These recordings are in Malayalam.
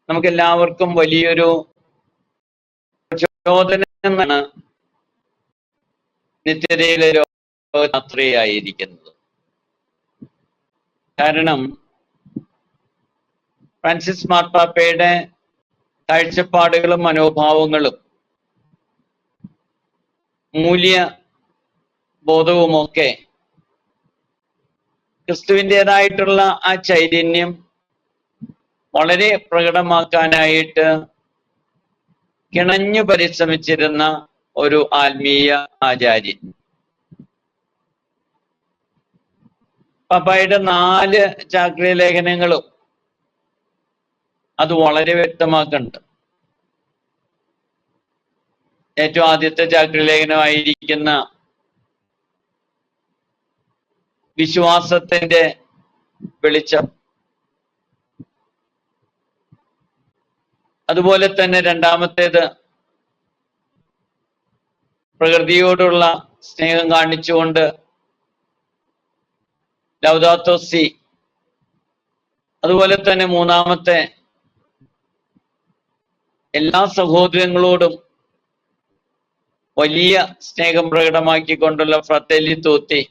നമുക്കെല്ലാവർക്കും വലിയൊരു പ്രചോദനമാണ് നിത്യതയിലെ യാത്രയായിരിക്കുന്നത്. കാരണം ഫ്രാൻസിസ് മാർപ്പാപ്പയുടെ കാഴ്ചപ്പാടുകളും മനോഭാവങ്ങളും മൂല്യബോധവുമൊക്കെ ക്രിസ്തുവിൻ്റെതായിട്ടുള്ള ആ ചൈതന്യം വളരെ പ്രകടമാക്കാനായിട്ട് കിണഞ്ഞു പരിശ്രമിച്ചിരുന്ന ഒരു ആത്മീയ ആചാര്യൻ. പാപ്പായുടെ 4 ചാക്രിക ലേഖനങ്ങളും അത് വളരെ വ്യക്തമാക്കുന്നുണ്ട്. ഏറ്റവും ആദ്യത്തെ ചാക്രിക ലേഖനമായിരിക്കുന്ന വിശ്വാസത്തിന്റെ വെളിച്ചം, അതുപോലെ തന്നെ രണ്ടാമത്തേത് പ്രകൃതിയോടുള്ള സ്നേഹം കാണിച്ചുകൊണ്ട് ലൗദാത്തോ സി, അതുപോലെ തന്നെ മൂന്നാമത്തെ എല്ലാ സഹോദരങ്ങളോടും വലിയ സ്നേഹം പ്രകടമാക്കിക്കൊണ്ടുള്ള ഫ്രatelli tutti,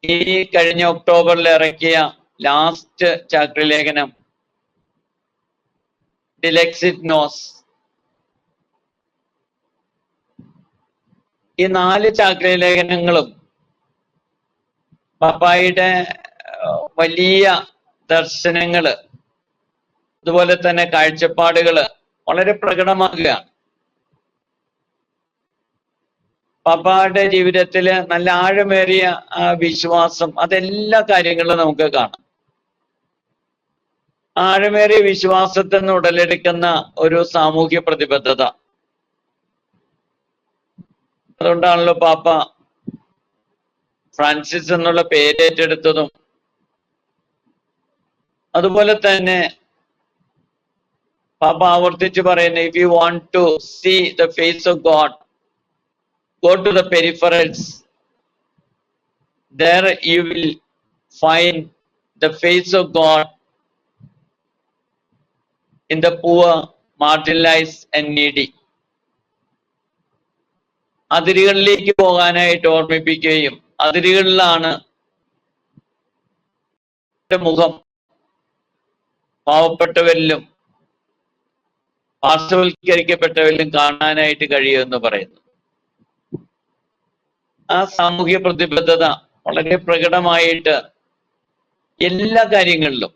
ഈ കഴിഞ്ഞ ഒക്ടോബറിൽ ഇറക്കിയ ലാസ്റ്റ് ചാക്രിക ലേഖനം ഡിലെക്സിറ്റ് നോസ്. ഈ 4 ചാക്രിക ലേഖനങ്ങളും പാപ്പായുടെ വലിയ ദർശനങ്ങള്, അതുപോലെ തന്നെ കാഴ്ചപ്പാടുകള് വളരെ പ്രകടമാക്കുകയാണ്. പാപ്പായുടെ ജീവിതത്തില് നല്ല ആഴമേറിയ വിശ്വാസം, അതെല്ലാ കാര്യങ്ങളും നമുക്ക് കാണാം. ആഴമേറിയ വിശ്വാസത്തിൽ നിന്ന് ഉടലെടുക്കുന്ന ഒരു സാമൂഹ്യ പ്രതിബദ്ധത. അതുകൊണ്ടാണല്ലോ പാപ്പ ഫ്രാൻസിസ് എന്നുള്ള പേരേറ്റെടുത്തതും. അതുപോലെ തന്നെ പാപ്പ ആവർത്തിച്ച് പറയുന്നത്, if you want to see the face of God, go to the peripherals, there you will find the face of God in the poor, marginalized and needy. അതിരുകളിലേക്ക് പോകാനായിട്ട് ഓർമ്മിപ്പിക്കുകയും, അതിരുകളിലാണ് മുഖം പാവപ്പെട്ടവരിലും പാർശ്വവൽക്കരിക്കപ്പെട്ടവരിലും കാണാനായിട്ട് കഴിയുമെന്ന് പറയുന്നു. ആ സാമൂഹ്യ പ്രതിബദ്ധത വളരെ പ്രകടമായിട്ട് എല്ലാ കാര്യങ്ങളിലും.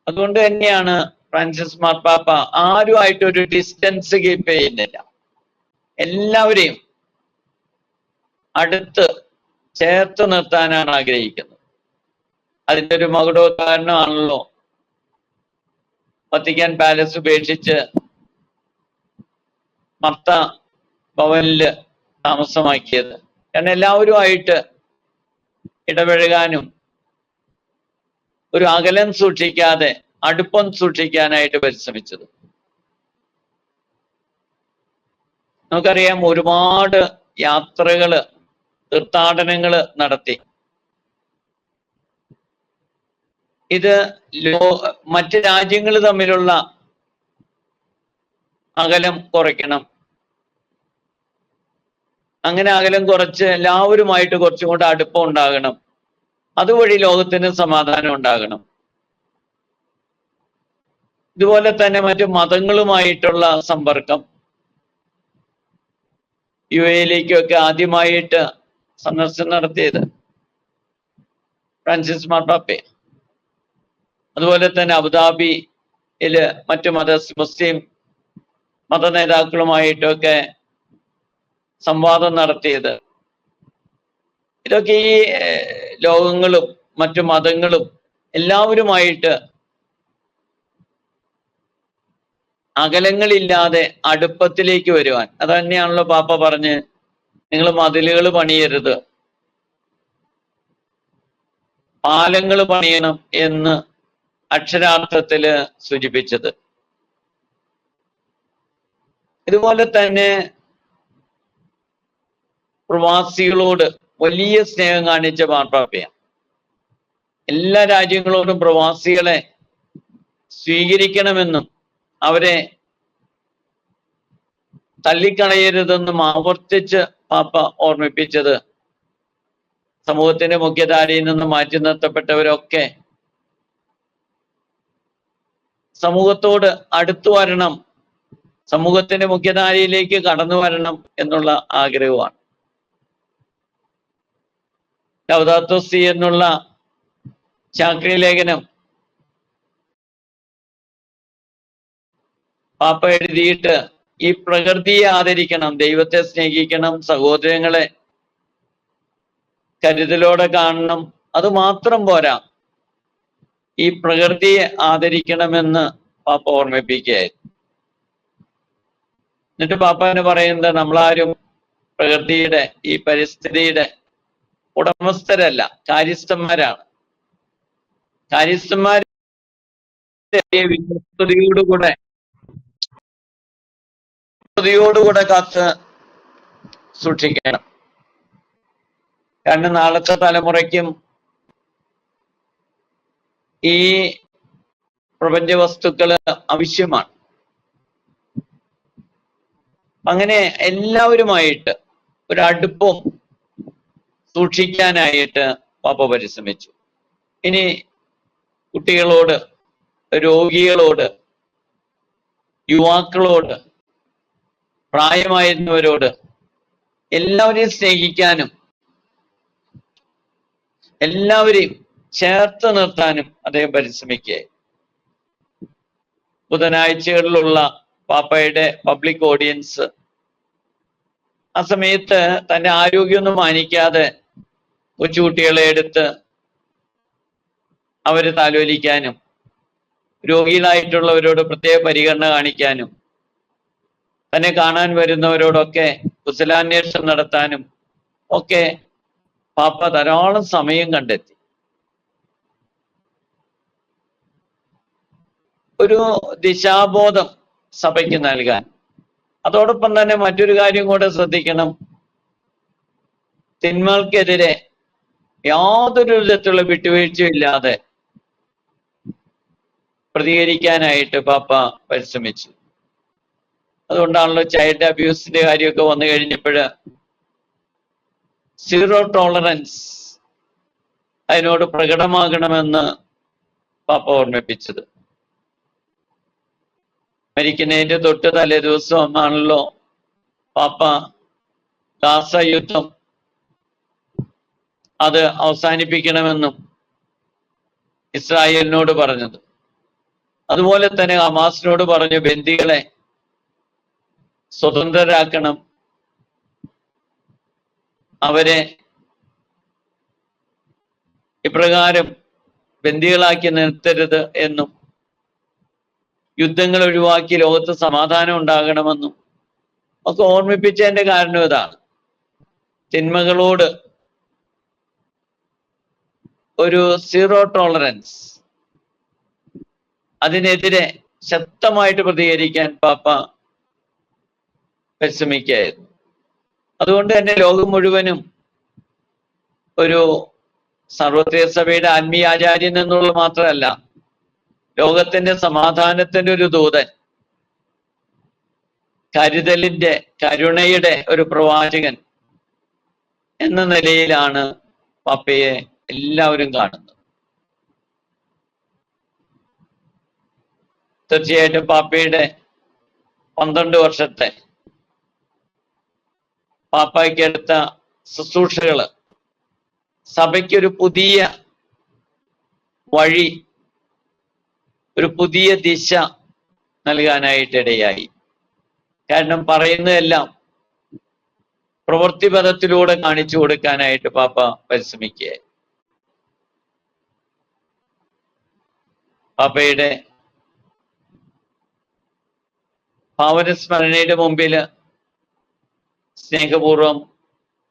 അതുകൊണ്ട് തന്നെയാണ് ഫ്രാൻസിസ് മാർപ്പാപ്പ ആരുമായിട്ട് ഒരു ഡിസ്റ്റൻസ് കീപ്പ് ചെയ്യുന്നില്ല. എല്ലാവരെയും അടുത്ത് ചേർത്ത് നിർത്താനാണ് ആഗ്രഹിക്കുന്നത്. അതിൻ്റെ ഒരു മകുടോദാഹരണമാണല്ലോ വത്തിക്കാൻ പാലസ് ഉപേക്ഷിച്ച് മർത്ത ഭവനില് താമസമാക്കിയത്. കാരണം എല്ലാവരുമായിട്ട് ഇടപഴകാനും ഒരു അകലം സൂക്ഷിക്കാതെ അടുപ്പം സൂക്ഷിക്കാനായിട്ട് പരിശ്രമിച്ചത്. നമുക്കറിയാം, ഒരുപാട് യാത്രകള്, തീർത്ഥാടനങ്ങള് നടത്തി. ഇത് മറ്റ് രാജ്യങ്ങൾ തമ്മിലുള്ള അകലം കുറയ്ക്കണം. അങ്ങനെ അകലം കുറച്ച് എല്ലാവരുമായിട്ട് കുറച്ചും കൂടെ അടുപ്പം ഉണ്ടാകണം. അതുവഴി ലോകത്തിന് സമാധാനം ഉണ്ടാകണം. ഇതുപോലെ തന്നെ മറ്റു മതങ്ങളുമായിട്ടുള്ള സമ്പർക്കം, യുഎഇയിലേക്കൊക്കെ ആദ്യമായിട്ട് സന്ദർശനം നടത്തിയത് ഫ്രാൻസിസ് മാർപ്പാപ്പ. അതുപോലെ തന്നെ അബുദാബിയില് മറ്റു മുസ്ലിം മത നേതാക്കളുമായിട്ടൊക്കെ സംവാദം നടത്തിയത്. ഇതൊക്കെ ഈ ലോകങ്ങളും മറ്റു മതങ്ങളും എല്ലാവരുമായിട്ട് അകലങ്ങളില്ലാതെ അടുപ്പത്തിലേക്ക് വരുവാൻ. അത് തന്നെയാണല്ലോ പാപ്പ പറഞ്ഞ്, നിങ്ങൾ മതിലുകൾ പണിയരുത്, പാലങ്ങൾ പണിയണം എന്ന് അക്ഷരാർത്ഥത്തില് സൂചിപ്പിച്ചത്. ഇതുപോലെ തന്നെ പ്രവാസികളോട് വലിയ സ്നേഹം കാണിച്ച മാർപ്പാപ്പയാണ്. എല്ലാ രാജ്യങ്ങളോടും പ്രവാസികളെ സ്വീകരിക്കണമെന്നും അവരെ തള്ളിക്കളയരുതെന്നും ആവർത്തിച്ച് പാപ്പ ഓർമ്മിപ്പിച്ചത് സമൂഹത്തിന്റെ മുഖ്യധാരയിൽ നിന്ന് മാറ്റി നിർത്തപ്പെട്ടവരൊക്കെ സമൂഹത്തോട് അടുത്തു വരണം, സമൂഹത്തിന്റെ മുഖ്യധാരയിലേക്ക് കടന്നു വരണം എന്നുള്ള ആഗ്രഹമാണ്. ലൗദാത്തോ സി എന്നുള്ള ചാക്രിക ലേഖനം പാപ്പ എഴുതിയിട്ട് ഈ പ്രകൃതിയെ ആദരിക്കണം, ദൈവത്തെ സ്നേഹിക്കണം, സഹോദരങ്ങളെ കരുതലോടെ കാണണം, അത് മാത്രം പോരാ, ഈ പ്രകൃതിയെ ആദരിക്കണമെന്ന് പാപ്പ ഓർമ്മിപ്പിക്കുകയായിരുന്നു. എന്നിട്ട് പാപ്പാന് പറയുന്നത് നമ്മളാരും പ്രകൃതിയുടെ ഈ പരിസ്ഥിതിയുടെ ഉടമസ്ഥരല്ല, കാര്യസ്ഥന്മാരാണ്. കാര്യസ്ഥന്മാരെ വിശ്വസ്തയോടുകൂടെ കാത്ത് സൂക്ഷിക്കണം. കാരണം നാളത്തെ തലമുറയ്ക്കും ഈ പ്രപഞ്ച വസ്തുക്കള് ആവശ്യമാണ്. അങ്ങനെ എല്ലാവരുമായിട്ട് ഒരു അടുപ്പം സൂക്ഷിക്കാനായിട്ട് പാപ്പ പരിശ്രമിച്ചു. ഇനി കുട്ടികളോട്, രോഗികളോട്, യുവാക്കളോട്, പ്രായമായിരുന്നവരോട് എല്ലാവരെയും സ്നേഹിക്കാനും എല്ലാവരെയും ചേർത്ത് നിർത്താനും അദ്ദേഹം പരിശ്രമിക്കുക. ബുധനാഴ്ചകളിലുള്ള പാപ്പയുടെ പബ്ലിക് ഓഡിയൻസ് ആ സമയത്ത് തന്റെ ആരോഗ്യമൊന്നും മാനിക്കാതെ കൊച്ചുകുട്ടികളെ എടുത്ത് അവരെ താലോലിക്കാനും രോഗികളായിട്ടുള്ളവരോട് പ്രത്യേക പരിഗണന കാണിക്കാനും തന്നെ കാണാൻ വരുന്നവരോടൊക്കെ കുശലാന്വേഷണം നടത്താനും ഒക്കെ പാപ്പ ധാരാളം സമയം കണ്ടെത്തി. ഒരു ദിശാബോധം സഭയ്ക്ക് നൽകാൻ. അതോടൊപ്പം തന്നെ മറ്റൊരു കാര്യം കൂടെ ശ്രദ്ധിക്കണം, തിന്മകൾക്കെതിരെ യാതൊരു വിധത്തിലുള്ള വിട്ടുവീഴ്ചയില്ലാതെ പ്രതികരിക്കാനായിട്ട് പാപ്പ പരിശ്രമിച്ചു. അതുകൊണ്ടാണല്ലോ ചൈൽഡ് അബ്യൂസിന്റെ കാര്യമൊക്കെ വന്നു കഴിഞ്ഞപ്പോൾ സീറോ ടോളറൻസ് അതിനോട് പ്രകടമാകണമെന്ന് പാപ്പ ഓർമ്മിപ്പിച്ചത്. മരിക്കുന്നതിന്റെ തൊട്ട് തലേ ദിവസം ആണല്ലോ പാപ്പ ഗാസ യുദ്ധം അത് അവസാനിപ്പിക്കണമെന്നും ഇസ്രായേലിനോട് പറഞ്ഞത്. അതുപോലെ തന്നെ ഹമാസിനോട് പറഞ്ഞു ബന്ദികളെ സ്വതന്ത്രരാക്കണം, അവരെ ഇപ്രകാരം ബന്ദികളാക്കി നിർത്തരുത് എന്നും യുദ്ധങ്ങൾ ഒഴിവാക്കി ലോകത്ത് സമാധാനം ഉണ്ടാകണമെന്നും ഒക്കെ ഓർമ്മിപ്പിച്ചതിന്റെ കാരണം ഇതാണ്. തിന്മകളോട് ഒരു സീറോ ടോളറൻസ്, അതിനെതിരെ ശക്തമായിട്ട് പ്രതികരിക്കാൻ പാപ്പ പരിശ്രമിക്കുകയായിരുന്നു. അതുകൊണ്ട് തന്നെ ലോകം മുഴുവനും ഒരു സർവത്രിക സഭയുടെ ആത്മീയാചാര്യൻ എന്നുള്ള മാത്രമല്ല, ലോകത്തിന്റെ സമാധാനത്തിന്റെ ഒരു ദൂതൻ, കരുതലിന്റെ, കരുണയുടെ ഒരു പ്രവാചകൻ എന്ന നിലയിലാണ് പാപ്പയെ എല്ലാവരും കാണുന്നത്. തീർച്ചയായിട്ടും പാപ്പയുടെ 12 വർഷത്തെ പാപ്പയ്ക്കെടുത്ത ശുശ്രൂഷകള് സഭയ്ക്കൊരു പുതിയ വഴി, ഒരു പുതിയ ദിശ നൽകാനായിട്ടിടയായി. കാരണം പറയുന്നതെല്ലാം പ്രവൃത്തിപഥത്തിലൂടെ കാണിച്ചു കൊടുക്കാനായിട്ട് പാപ്പ പരിശ്രമിക്കുക. പാപ്പയുടെ പാവനസ്മരണയുടെ മുമ്പിൽ സ്നേഹപൂർവം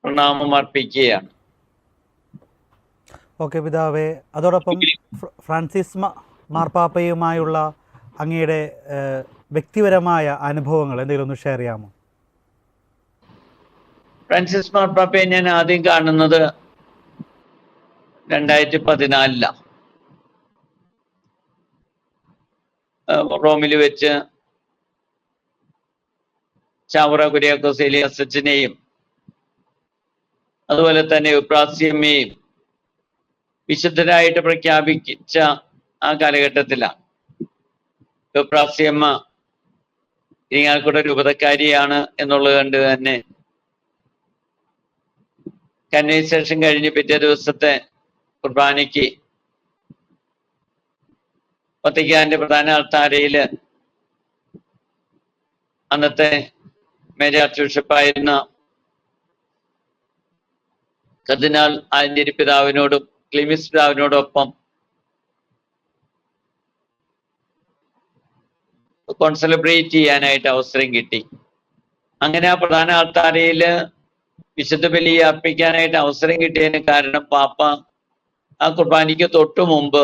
പ്രണാമം അർപ്പിക്കുകയാണ്. ഓക്കെ പിതാവേ, അതോടൊപ്പം ഫ്രാൻസിസ് മാർപ്പാപ്പയുമായുള്ള അങ്ങയുടെ വ്യക്തിപരമായ അനുഭവങ്ങൾ എന്തെങ്കിലും ഒന്ന് ഷെയർ ചെയ്യാമോ? ഫ്രാൻസിസ് മാർപ്പാപ്പയെ ഞാൻ ആദ്യം കാണുന്നത് 2014. റോമിൽ വെച്ച് ചാവറ കുര്യാക്കോസ് ഏലിയാസ് അച്ഛനെയും അതുപോലെ തന്നെ ഉപ്രാസ്യമ്മയെയും വിശുദ്ധരായിട്ട് പ്രഖ്യാപിച്ച ആ കാലഘട്ടത്തിലാണ്. ഉപ്രാസ്യമ്മ ഇരിങ്ങാലക്കുട രൂപതക്കാരിയാണ് എന്നുള്ളത് കൊണ്ട് തന്നെ കന്വൈസേഷൻ കഴിഞ്ഞ് പിറ്റേ ദിവസത്തെ കുർബാനയ്ക്ക് വത്തിക്കാന്റെ പ്രധാന അൾത്താരയില് അന്നത്തെ മേജർ ആർച്ച് ബിഷപ്പായിരുന്ന കർദിനാൾ ആലഞ്ചേരി പിതാവിനോടും ക്ലീമിസ് പിതാവിനോടൊപ്പം കോൺസെലിബ്രേറ്റ് ചെയ്യാനായിട്ട് അവസരം കിട്ടി. അങ്ങനെ ആ പ്രധാന ആൾത്താരയില് വിശുദ്ധ ബലി അർപ്പിക്കാനായിട്ട് അവസരം കിട്ടിയതിന് കാരണം പാപ്പ ആ കുർബാനയ്ക്ക് തൊട്ടു മുമ്പ്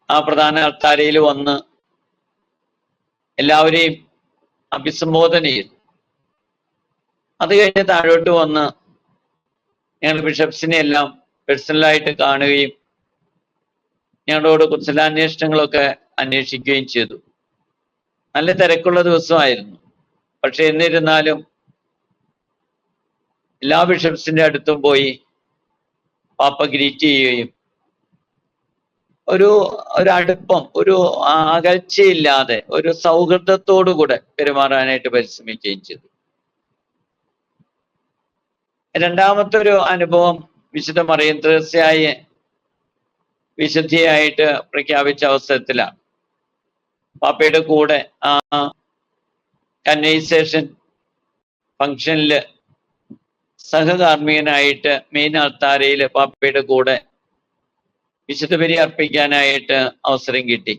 ആ പ്രധാന ആൾത്താരയിൽ വന്ന് എല്ലാവരെയും അഭിസംബോധന ചെയ്തു. അത് കഴിഞ്ഞ് താഴോട്ട് വന്ന് ഞങ്ങൾ ബിഷപ്സിനെ എല്ലാം പേഴ്സണലായിട്ട് കാണുകയും ഞങ്ങളോട് കുശലാന്വേഷണങ്ങളൊക്കെ അന്വേഷിക്കുകയും ചെയ്തു. നല്ല തിരക്കുള്ള ദിവസമായിരുന്നു. പക്ഷെ എന്നിരുന്നാലും എല്ലാ ബിഷപ്സിന്റെ അടുത്തും പോയി പാപ്പ ഗ്രീറ്റ് ചെയ്യുകയും ഒരു അടുപ്പം, ഒരു അകൽച്ചയില്ലാതെ ഒരു സൗഹൃദത്തോടു കൂടെ പെരുമാറാനായിട്ട് പരിശ്രമിക്കുകയും ചെയ്തു. രണ്ടാമത്തെ ഒരു അനുഭവം വിശുദ്ധ മറിയം ത്രേസ്യായെ വിശുദ്ധിയായിട്ട് പ്രഖ്യാപിച്ച അവസരത്തിലാണ്. പാപ്പയുടെ കൂടെ ആ കന്വൈസേഷൻ ഫംഗ്ഷനിൽ സഹകാർമ്മികനായിട്ട് മെയിൻ അൾത്താരയിൽ പാപ്പയുടെ കൂടെ വിശുദ്ധ ബലി അർപ്പിക്കാനായിട്ട് അവസരം കിട്ടി.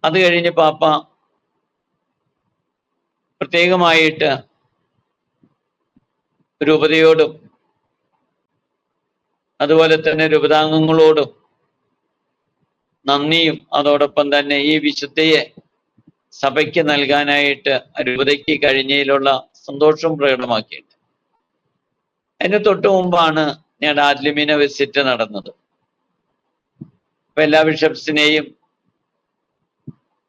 അത് കഴിഞ്ഞ് പാപ്പ പ്രത്യേകമായിട്ട് രൂപതയോടും അതുപോലെ തന്നെ രൂപതാംഗങ്ങളോടും നന്ദിയും അതോടൊപ്പം തന്നെ ഈ വിശുദ്ധയെ സഭയ്ക്ക് നൽകാനായിട്ട് രൂപതയ്ക്ക് കഴിഞ്ഞതിലുള്ള സന്തോഷവും പ്രകടമാക്കിയിട്ടുണ്ട്. അതിന് തൊട്ടു മുമ്പാണ് ഞങ്ങളുടെ ആദ്ലിമിന വിസിറ്റ് നടന്നത്. അപ്പൊ എല്ലാ ബിഷപ്സിനെയും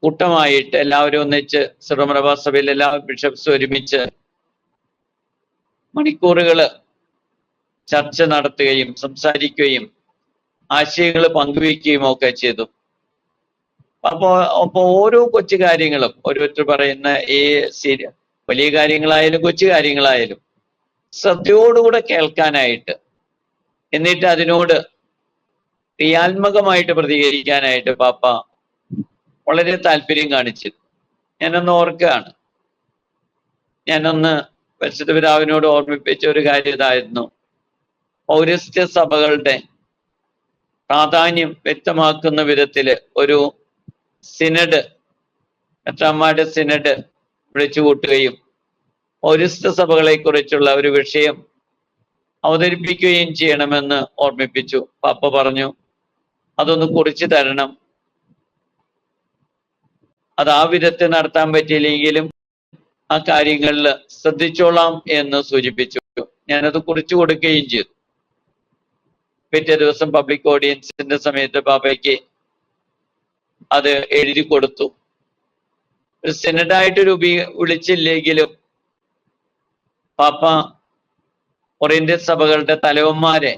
കൂട്ടമായിട്ട് എല്ലാവരും ഒന്നിച്ച് സിറോ മലബാർ സഭയിൽ എല്ലാ ബിഷപ്സും ഒരുമിച്ച് മണിക്കൂറുകള് ചർച്ച നടത്തുകയും സംസാരിക്കുകയും ആശയങ്ങൾ പങ്കുവയ്ക്കുകയും ഒക്കെ ചെയ്തു. അപ്പോ ഓരോ കൊച്ചു കാര്യങ്ങളും ഓരോരുത്തർ പറയുന്ന ഈ വലിയ കാര്യങ്ങളായാലും കൊച്ചു കാര്യങ്ങളായാലും ശ്രദ്ധയോടുകൂടെ കേൾക്കാനായിട്ട്, എന്നിട്ട് അതിനോട് ക്രിയാത്മകമായിട്ട് പ്രതികരിക്കാനായിട്ട് പാപ്പ വളരെ താല്പര്യം കാണിച്ചു. ഞാനൊന്ന് ഓർക്കുകയാണ്. ഞാനൊന്ന് പരിശുദ്ധ പിതാവിനോട് ഓർമ്മിപ്പിച്ച ഒരു കാര്യം ഇതായിരുന്നു. പൗരസ്ത്യ സഭകളുടെ പ്രാധാന്യം വ്യക്തമാക്കുന്ന വിധത്തില് ഒരു സിനഡ്, മെത്രാന്മാരുടെ സിനഡ് വിളിച്ചു കൂട്ടുകയും പൗരസ്ത്യ സഭകളെ കുറിച്ചുള്ള ഒരു വിഷയം അവതരിപ്പിക്കുകയും ചെയ്യണമെന്ന് ഓർമ്മിപ്പിച്ചു. പാപ്പ പറഞ്ഞു, അതൊന്ന് കുറിച്ച് തരണം. അത് ആ വിധത്തിൽ നടത്താൻ പറ്റിയില്ലെങ്കിലും ആ കാര്യങ്ങളിൽ ശ്രദ്ധിച്ചോളാം എന്ന് സൂചിപ്പിച്ചു. ഞാനത് കുറിച്ചു കൊടുക്കുകയും ചെയ്തു. പിറ്റേ ദിവസം പബ്ലിക് ഓഡിയൻസിന്റെ സമയത്ത് പാപ്പയ്ക്ക് അത് എഴുതി കൊടുത്തു. ഒരു സെനഡായിട്ട് വിളിച്ചില്ലെങ്കിലും പാപ്പ ഓറിയന്റൽ സഭകളുടെ തലവന്മാരെ,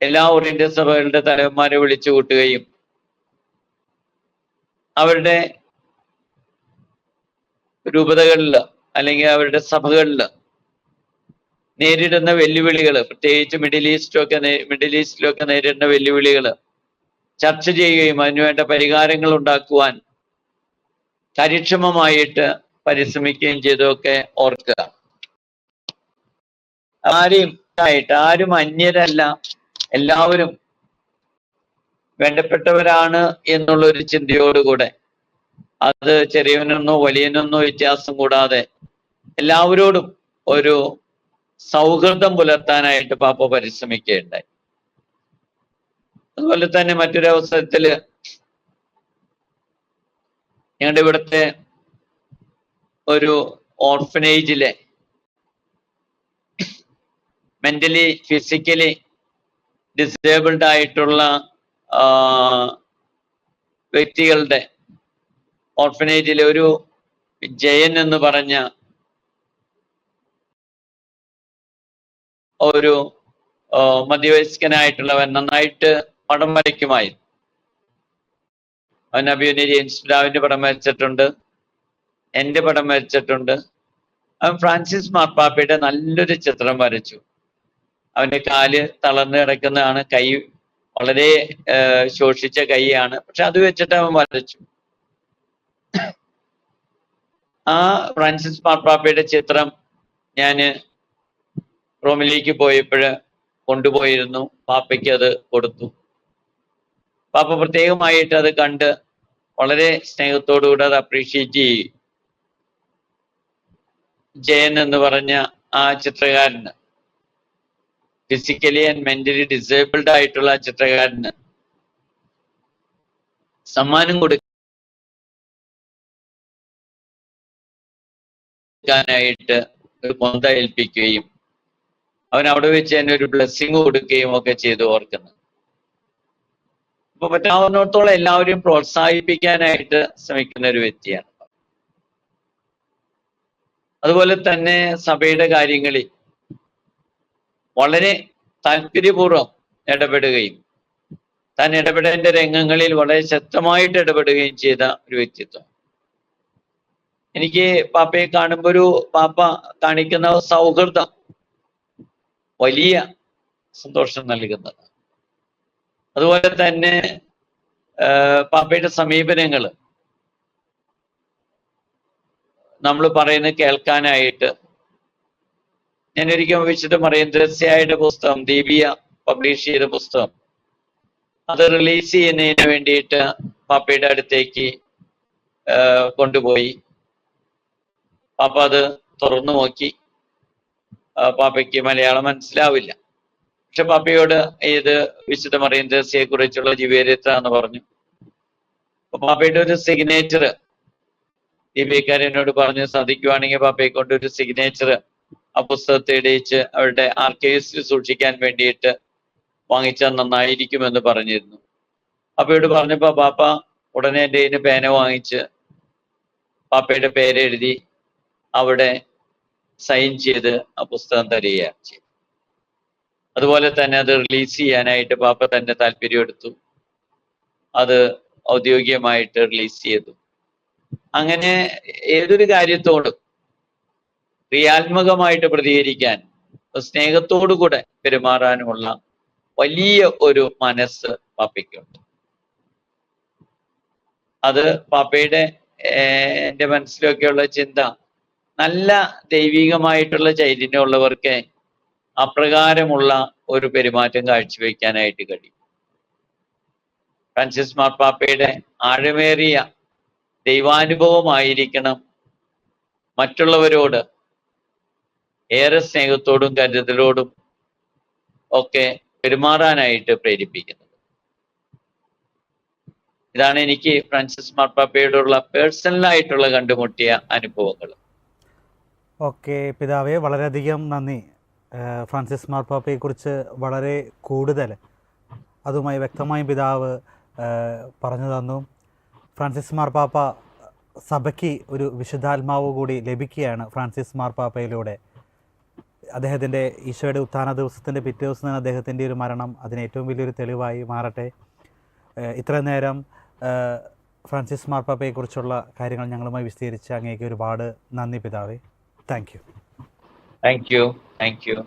എല്ലാ ഓറിയന്റൽ സഭകളുടെ തലവന്മാരെ വിളിച്ചു കൂട്ടുകയും അവരുടെ രൂപതകളിൽ അല്ലെങ്കിൽ അവരുടെ സഭകളിൽ നേരിടുന്ന വെല്ലുവിളികൾ, പ്രത്യേകിച്ച് മിഡിൽ ഈസ്റ്റിലൊക്കെ നേരിടുന്ന വെല്ലുവിളികൾ ചർച്ച ചെയ്യുകയും അതിനുവേണ്ട പരിഹാരങ്ങൾ ഉണ്ടാക്കുവാൻ കാര്യക്ഷമമായിട്ട് പരിശ്രമിക്കുകയും ചെയ്തതൊക്കെ ഓർക്കുക. ആരും അന്യരല്ല, എല്ലാവരും വേണ്ടപ്പെട്ടവരാണ് എന്നുള്ളൊരു ചിന്തയോടുകൂടെ, അത് ചെറിയവനെന്നോ വലിയനെന്നോ വ്യത്യാസം കൂടാതെ എല്ലാവരോടും ഒരു സൗഹൃദം പുലർത്താനായിട്ട് പാപ്പ പരിശ്രമിക്കുകയുണ്ടായി. അതുപോലെ തന്നെ മറ്റൊരവസരത്തില് ഞങ്ങളുടെ ഇവിടുത്തെ ഒരു ഓർഫനേജിലെ മെന്റലി ഫിസിക്കലി ഡിസേബിൾഡ് ആയിട്ടുള്ള വ്യക്തികളുടെ ഓർഫനേജിലെ ഒരു ജയൻ എന്ന് പറഞ്ഞ ഒരു മധ്യവയസ്കനായിട്ടുള്ളവൻ നന്നായിട്ട് പടം വരയ്ക്കുമായിരുന്നു. അവൻ അഭിനയ ജെയിംസ് പിതാവിന്റെ പടം വരച്ചിട്ടുണ്ട്, എൻ്റെ പടം വരച്ചിട്ടുണ്ട്. അവൻ ഫ്രാൻസിസ് മാർപ്പാപ്പയുടെ നല്ലൊരു ചിത്രം വരച്ചു. അവന്റെ കാല് തളർന്നു കിടക്കുന്നതാണ്, കൈ വളരെ ശോഷിച്ച കൈയാണ്, പക്ഷെ അത് വെച്ചിട്ട് അവൻ വരച്ചു. ആ ഫ്രാൻസിസ് മാർപ്പാപ്പയുടെ ചിത്രം ഞാന് റോമിലേക്ക് പോയപ്പോൾ കൊണ്ടുപോയിരുന്നു. പാപ്പയ്ക്ക് അത് കൊടുത്തു. പാപ്പ പ്രത്യേകമായിട്ട് അത് കണ്ട് വളരെ സ്നേഹത്തോടുകൂടെ അത് അപ്രീഷിയേറ്റ് ചെയ്യും. ജയൻ എന്ന് പറഞ്ഞ ആ ചിത്രകാരന്, ഫിസിക്കലി ആൻഡ് മെന്റലി ഡിസേബിൾഡ് ആയിട്ടുള്ള ചിത്രകാരന് സമ്മാനം കൊടുക്കാനായിട്ട് ഒരു കൊന്ത ഏൽപ്പിക്കുകയും അവൻ അവിടെ വെച്ച് തന്നെ ഒരു ബ്ലെസ്സിങ് കൊടുക്കുകയും ഒക്കെ ചെയ്തു ഓർക്കുന്നു. അപ്പൊ പറ്റാവുന്നിടത്തോളം എല്ലാവരെയും പ്രോത്സാഹിപ്പിക്കാനായിട്ട് ശ്രമിക്കുന്ന ഒരു വ്യക്തിയാണ്. അതുപോലെ തന്നെ സഭയുടെ കാര്യങ്ങളിൽ വളരെ താല്പര്യപൂർവ്വം ഇടപെടുകയും താൻ ഇടപെടേണ്ട രംഗങ്ങളിൽ വളരെ ശക്തമായിട്ട് ഇടപെടുകയും ചെയ്ത ഒരു വ്യക്തിത്വം. എനിക്ക് പാപ്പയെ കാണുമ്പോൾ ഒരു പാപ്പ കാണിക്കുന്ന സൗഹൃദം വലിയ സന്തോഷം നൽകുന്നത്. അതുപോലെ തന്നെ പാപ്പയുടെ സമീപനങ്ങൾ നമ്മൾ പറയുന്നത് കേൾക്കാനായിട്ട് ഞാൻ ഒരിക്കലും വിശുദ്ധ മറിയന്ത്രസ്യയുടെ പുസ്തകം, ദീപിയ പബ്ലിഷ് ചെയ്ത പുസ്തകം, അത് റിലീസ് ചെയ്യുന്നതിന് വേണ്ടിയിട്ട് പാപ്പയുടെ അടുത്തേക്ക് കൊണ്ടുപോയി. പാപ്പ അത് തുറന്നു നോക്കി. പാപ്പയ്ക്ക് മലയാളം മനസ്സിലാവില്ല, പക്ഷെ പാപ്പയോട് ഇത് വിശുദ്ധ മറിയന്ത്രസ്യയെ കുറിച്ചുള്ള ജീവചരിത്രം എന്ന് പറഞ്ഞു. അപ്പൊ പാപ്പയുടെ ഒരു സിഗ്നേച്ചർ ദീപികക്കാരനോട് പറഞ്ഞു, സാധിക്കുവാണെങ്കിൽ പാപ്പയെ കൊണ്ട് ഒരു സിഗ്നേച്ചർ ആ പുസ്തകത്തെ ഇടിയിച്ച് അവരുടെ ആർക്കൈവ്സിൽ സൂക്ഷിക്കാൻ വേണ്ടിയിട്ട് വാങ്ങിച്ചാൽ നന്നായിരിക്കുമെന്ന് പറഞ്ഞിരുന്നു. പാപ്പയോട് പറഞ്ഞപ്പോ പാപ്പ ഉടനെ എൻ്റെ കയ്യിൽ പേന വാങ്ങിച്ച് പാപ്പയുടെ പേരെഴുതി അവിടെ സൈൻ ചെയ്ത് ആ പുസ്തകം തരികയാണ് ചെയ്തു. അതുപോലെ തന്നെ അത് റിലീസ് ചെയ്യാനായിട്ട് പാപ്പ തന്നെ താല്പര്യം എടുത്തു. അത് ഔദ്യോഗികമായിട്ട് റിലീസ് ചെയ്തു. അങ്ങനെ ഏതൊരു കാര്യത്തോടും ക്രിയാത്മകമായിട്ട് പ്രതികരിക്കാൻ, സ്നേഹത്തോടു കൂടെ പെരുമാറാനുമുള്ള വലിയ ഒരു മനസ്സ് പാപ്പയ്ക്കുണ്ട്. അത് പാപ്പയുടെ എൻ്റെ മനസ്സിലൊക്കെയുള്ള ചിന്ത, നല്ല ദൈവികമായിട്ടുള്ള ചൈതന്യമുള്ളവർക്ക് അപ്രകാരമുള്ള ഒരു പെരുമാറ്റം കാഴ്ചവെക്കാനായിട്ട് കഴിയും. ഫ്രാൻസിസ് മാർപ്പാപ്പയുടെ ആഴമേറിയ ദൈവാനുഭവമായിരിക്കണം മറ്റുള്ളവരോട് ഏറെ സ്നേഹത്തോടും കരുതലോടും ഒക്കെ പെരുമാറാനായിട്ട് പ്രേരിപ്പിക്കുന്നത്. ഇതാണ് എനിക്ക് ഫ്രാൻസിസ് മാർപ്പാപ്പയോടുള്ള പേഴ്സണലായിട്ടുള്ള കണ്ടുമുട്ടിയ അനുഭവങ്ങൾ. ഓക്കെ പിതാവേ, വളരെയധികം നന്ദി. ഫ്രാൻസിസ് മാർപ്പാപ്പയെക്കുറിച്ച് വളരെ കൂടുതൽ അതുമായി വ്യക്തമായും പിതാവ് പറഞ്ഞു തന്നു. ഫ്രാൻസിസ് മാർപ്പാപ്പ സഭയ്ക്ക് ഒരു വിശുദ്ധാത്മാവ് കൂടി ലഭിക്കുകയാണ് ഫ്രാൻസിസ് മാർപ്പാപ്പയിലൂടെ. അദ്ദേഹത്തിൻ്റെ ഈശോയുടെ ഉത്ഥാന ദിവസത്തിൻ്റെ പിറ്റേ ദിവസം തന്നെ അദ്ദേഹത്തിൻ്റെ ഒരു മരണം അതിന് ഏറ്റവും വലിയൊരു തെളിവായി മാറട്ടെ. ഇത്ര നേരം ഫ്രാൻസിസ് മാർപ്പാപ്പയെക്കുറിച്ചുള്ള കാര്യങ്ങൾ ഞങ്ങളുമായി വിശദീകരിച്ച അങ്ങേക്ക് ഒരുപാട് നന്ദി പിതാവേ. Thank you. Thank you.